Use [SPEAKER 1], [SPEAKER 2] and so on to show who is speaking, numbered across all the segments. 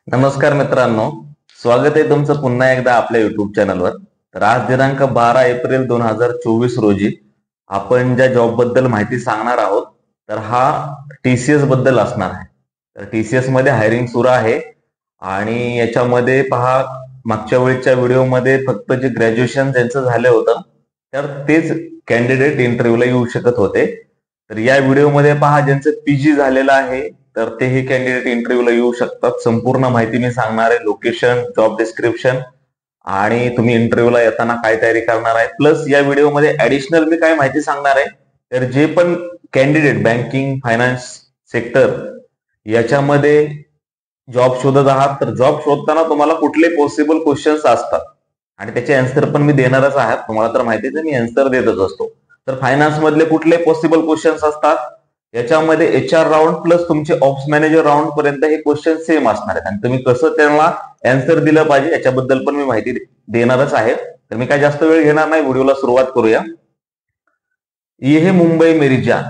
[SPEAKER 1] नमस्कार मित्रांनो, स्वागत आहे तुमचं पुन्हा एकदा आपल्या युट्यूब चॅनलवर. तर आज दिनांक 12 एप्रिल 2024 रोजी आपण ज्या जॉब बद्दल माहिती सांगणार आहोत तर हा टीसीएस बद्दल असणार आहे. तर टीसीएस मध्ये हायरिंग सुरू आहे आणि याच्यामध्ये पहा, मागच्या वेळेच्या व्हिडिओमध्ये फक्त जे ग्रॅज्युएशन ज्यांचं झालं होतं तर तेच कॅन्डिडेट इंटरव्ह्यूला येऊ शकत होते. तर या व्हिडिओमध्ये पहा, ज्यांचं पीजी झालेलं आहे तर तेही कॅन्डिडेट इंटरव्ह्यूला येऊ शकतात. संपूर्ण माहिती मी सांगणार आहे, लोकेशन, जॉब डिस्क्रिप्शन आणि तुम्ही इंटरव्ह्यूला येताना काय तयारी करणार आहे. प्लस या व्हिडिओमध्ये ऍडिशनल मी काय माहिती सांगणार आहे, तर जे पण कॅन्डिडेट बँकिंग फायनान्स सेक्टर याच्यामध्ये जॉब शोधत आहात तर जॉब शोधताना तुम्हाला कुठले पॉसिबल क्वेश्चन्स असतात आणि त्याचे आन्सर पण मी देणारच आहे. तुम्हाला तर माहितीच आहे, मी आन्सर देतच असतो. तर फायनान्स मधले कुठले पॉसिबल क्वेश्चन्स असतात, याच्यामध्ये एचआर राऊंड प्लस तुमचे ऑप्स मॅनेजर राऊंड पर्यंत हे क्वेश्चन सेम असणार आहेत आणि तुम्ही कसं त्यांना आन्सर दिलं पाहिजे याच्याबद्दल पण मी माहिती देणारच आहे. तर मी काय जास्त वेळ घेणार नाही, व्हिडिओला सुरुवात करूया. ये हे मुंबई मेरी जान.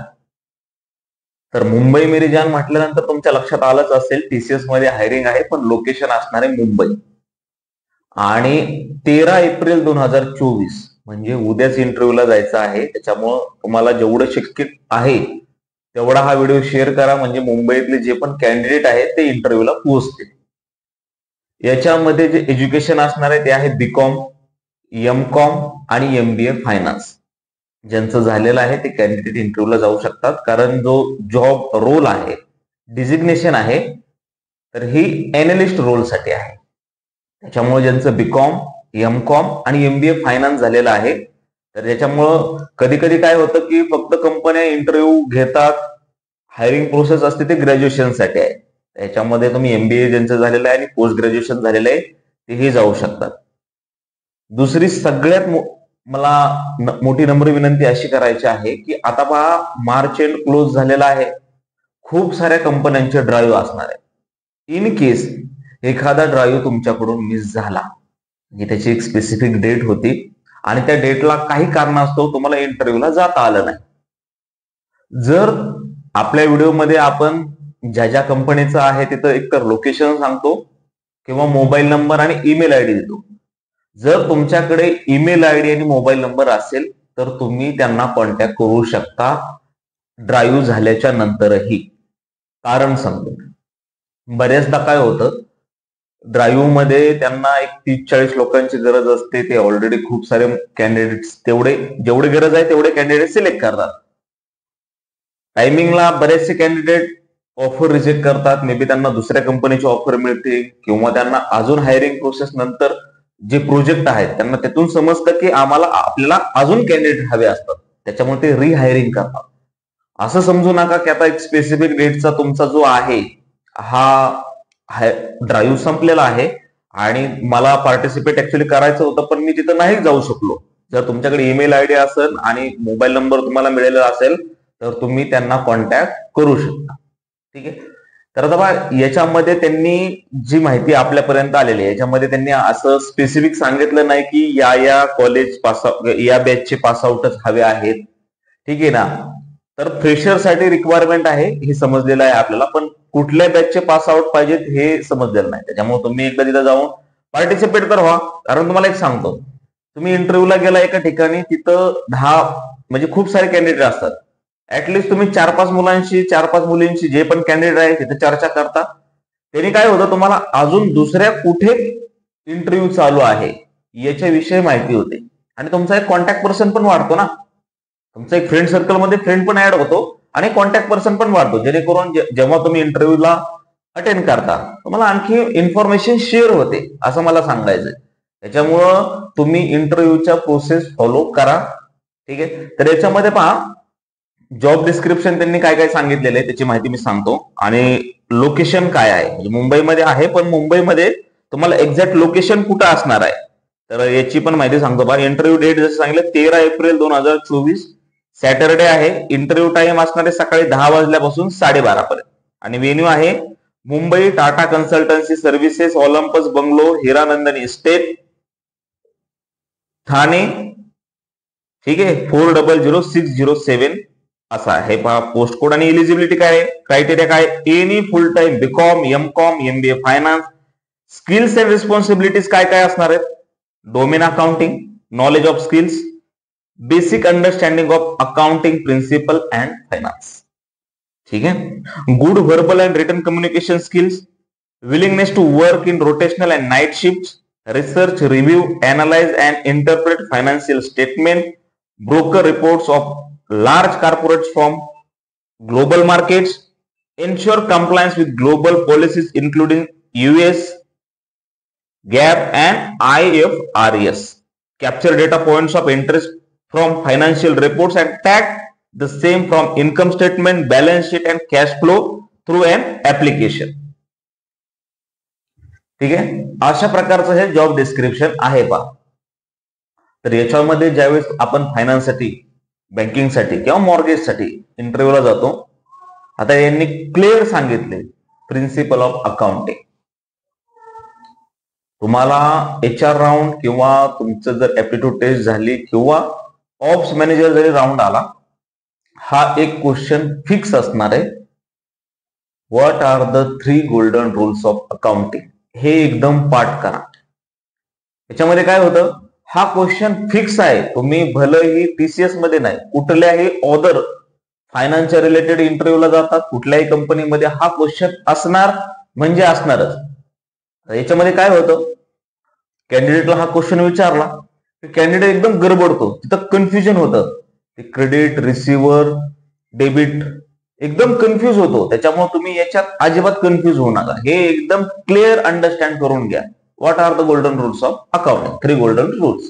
[SPEAKER 1] तर मुंबई मेरी जान म्हटल्यानंतर तुमच्या लक्षात आलंच असेल, टीसीएस मध्ये हायरिंग आहे पण लोकेशन असणार आहे मुंबई. आणि 13 एप्रिल 2024 म्हणजे उद्याच इंटरव्ह्यूला जायचं आहे. त्याच्यामुळं तुम्हाला जेवढं शक्य आहे तेवढा हा व्हिडिओ शेअर करा, म्हणजे मुंबईतले जे पण कॅन्डिडेट आहेत ते इंटरव्ह्यूला पोहोचतील. याच्यामध्ये जे एज्युकेशन असणार आहे ते आहे बीकॉम, एमकॉम आणि एमबीए फायनान्स. ज्यांचं झालेलं आहे ते कॅन्डिडेट इंटरव्ह्यूला जाऊ शकतात, कारण जो जॉब रोल आहे, डिझिग्नेशन आहे, तर ही एनालिस्ट रोलसाठी आहे. त्याच्यामुळे ज्यांचं बीकॉम, एमकॉम आणि एमबीए फायनान्स झालेलं आहे, तर याच्यामुळं कधी कधी काय होतं की फक्त कंपन्या इंटरव्ह्यू घेतात, हायरिंग प्रोसेस असते ते ग्रॅज्युएशनसाठी आहे. त्याच्यामध्ये तुम्ही एमबीए ज्यांचं झालेलं आहे आणि पोस्ट ग्रॅज्युएशन झालेलं आहे तेही जाऊ शकतात. दुसरी सगळ्यात मला मोठी नम्र विनंती अशी करायची आहे की आता पहा, मार्च एंड क्लोज झालेला आहे, खूप साऱ्या कंपन्यांचे ड्राईव्ह असणार आहे. इन केस एखादा ड्राईव्ह तुमच्याकडून मिस झाला, म्हणजे त्याची एक स्पेसिफिक डेट होती आणि त्या डेटला काही कारणास्तव तुम्हाला इंटरव्ह्यूला जाता आलं नाही, जर आपल्या व्हिडिओमध्ये आपण ज्या ज्या कंपनीचं आहे तिथं एकतर लोकेशन सांगतो किंवा मोबाईल नंबर आणि ईमेल आयडी देतो. जर तुमच्याकडे ईमेल आयडी आणि मोबाईल नंबर असेल तर तुम्ही त्यांना कॉन्टॅक्ट करू शकता ड्राईव्ह झाल्याच्या नंतरही. कारण सांगतो, बऱ्याचदा काय होतं, ड्राईव्ह मध्ये त्यांना एक 30-40 लोकांची गरज असते, ते ऑलरेडी खूप सारे कॅन्डिडेट्स तेवढे जेवढे गरज आहे तेवढे कॅन्डिडेट सिलेक्ट करतात. टायमिंगला बरेचसे कॅन्डिडेट ऑफर रिजेक्ट करतात, मे बी त्यांना दुसऱ्या कंपनीची ऑफर मिळते किंवा त्यांना अजून हायरिंग प्रोसेस नंतर जे प्रोजेक्ट आहेत त्यांना त्यातून समजतं की आपल्याला अजून कॅन्डिडेट हवे असतात, त्याच्यामुळे ते रिहायरिंग करतात. असं समजू नका की आता एक स्पेसिफिक डेटचा तुमचा जो आहे हा ड्राईव्ह संपलेला आहे आणि मला पार्टिसिपेट ऍक्च्युली करायचं होतं पण मी तिथं नाही जाऊ शकलो. जर तुमच्याकडे ईमेल आयडी असेल आणि मोबाईल नंबर तुम्हाला मिळालेला असेल तर तुम्ही त्यांना कॉन्टॅक्ट करू शकता. ठीक आहे. तर आता याच्यामध्ये त्यांनी जी माहिती आपल्यापर्यंत आलेली आहे याच्यामध्ये त्यांनी असं स्पेसिफिक सांगितलं नाही की या या कॉलेज पासआउट, या बॅचचे पासआउटच हवे आहेत. ठीक आहे ना. तर फ्रेशरसाठी रिक्वायरमेंट आहे हे समजलेलं आहे आपल्याला, पण कुठल्या बॅचचे पासआउट पाहिजेत हे समजलेलं नाही. त्याच्यामुळे तुम्ही एकदा तिथं जाऊन पार्टिसिपेट तर व्हा. कारण तुम्हाला एक सांगतो, तुम्ही इंटरव्ह्यूला गेला एका ठिकाणी, तिथं 10 म्हणजे खूप सारे कॅन्डिडेट असतात, ऍटलिस्ट तुम्ही 4-5 मुलांशी 4-5 मुलींशी जे पण कॅन्डिडेट आहे तिथे चर्चा करता. त्यांनी काय होतं, तुम्हाला अजून दुसऱ्या कुठे इंटरव्ह्यू चालू आहे याच्याविषयी माहिती होते आणि तुमचा एक कॉन्टॅक्ट पर्सन पण वाढतो ना. तुमचा एक फ्रेंड सर्कलमध्ये फ्रेंड पण ऍड होतो आणि कॉन्टॅक्ट पर्सन पण वाढतो, जेणेकरून जेव्हा तुम्ही इंटरव्ह्यूला अटेंड करता तुम्हाला आणखी इन्फॉर्मेशन शेअर होते, असं मला सांगायचंय. त्याच्यामुळं तुम्ही इंटरव्ह्यूच्या प्रोसेस फॉलो करा. ठीक आहे. तर याच्यामध्ये पहा, जॉब डिस्क्रिप्शन त्यांनी काय काय सांगितलेलं आहे त्याची माहिती मी सांगतो आणि लोकेशन काय आहे. म्हणजे मुंबईमध्ये आहे, पण मुंबईमध्ये तुम्हाला एक्झॅक्ट लोकेशन कुठं असणार आहे तर याची पण माहिती सांगतो. बघा, इंटरव्ह्यू डेट जसं सांगितलं 13 एप्रिल 2024 सॅटरडे आहे. इंटरव्ह्यू टाइम असणार आहे सकाळी 10 वाजल्यापासून 12:30 पर्यंत आणि व्हेन्यू आहे Mumbai Tata consultancy services, Olympus bungalow, Hiranandani estate, Thane. ठीक आहे. 400607 असा आहे पहा पोस्ट कोड. आणि एलिजिबिलिटी काय आहे, क्रायटेरिया काय, any full time BCom, MCom, MBA finance skills and responsibilities काय काय असणार आहेत? Domain accounting, knowledge of skills, basic understanding of accounting principle and finance. ठीक आहे. Good verbal and written communication skills, willingness to work in rotational and night shift, research, review, analyze and interpret financial statement, broker reports of large corporates from global markets, ensure compliance with global policies including US GAAP and IFRS, capture data points of interest from financial reports and tag the same from income statement, balance sheet and cash flow through an application. ठीक आहे. अशा प्रकारचं हे job description आहे पहा. तर याच्यामध्ये ज्यावेळेस आपण फायनान्ससाठी, बँकिंगसाठी किंवा मॉर्गेजसाठी इंटरव्ह्यूला जातो, आता यांनी क्लिअर सांगितले प्रिन्सिपल ऑफ अकाउंटिंग. तुम्हाला HR राऊंड किंवा तुमचं जर ऍप्टिट्यूड टेस्ट झाली किंवा ऑप्स मॅनेजर जरी राऊंड आला, हा एक क्वेश्चन फिक्स असणार आहे. What are the 3 golden rules of accounting, हे एकदम पाठ करा. याच्यामध्ये काय होतं, हा क्वेश्चन फिक्स आहे. तुम्ही भलेही TCS मध्ये नाही, कुठल्याही अदर फायनान्सच्या रिलेटेड इंटरव्ह्यूला जातात, कुठल्याही कंपनीमध्ये हा क्वेश्चन असणार म्हणजे असणारच. याच्यामध्ये काय होतं, कॅन्डिडेटला हा क्वेश्चन विचारला की कॅन्डिडेट एकदम गडबडतो, तिथं कन्फ्युजन होतं. क्रेडिट, रिसिव्हर, डेबिट एकदम कन्फ्युज होतो. त्याच्यामुळे तुम्ही याच्यात अजिबात कन्फ्युज होऊ नका. हे एकदम क्लिअर अंडरस्टँड करून घ्या. What are the golden rules of accounting, 3 golden rules.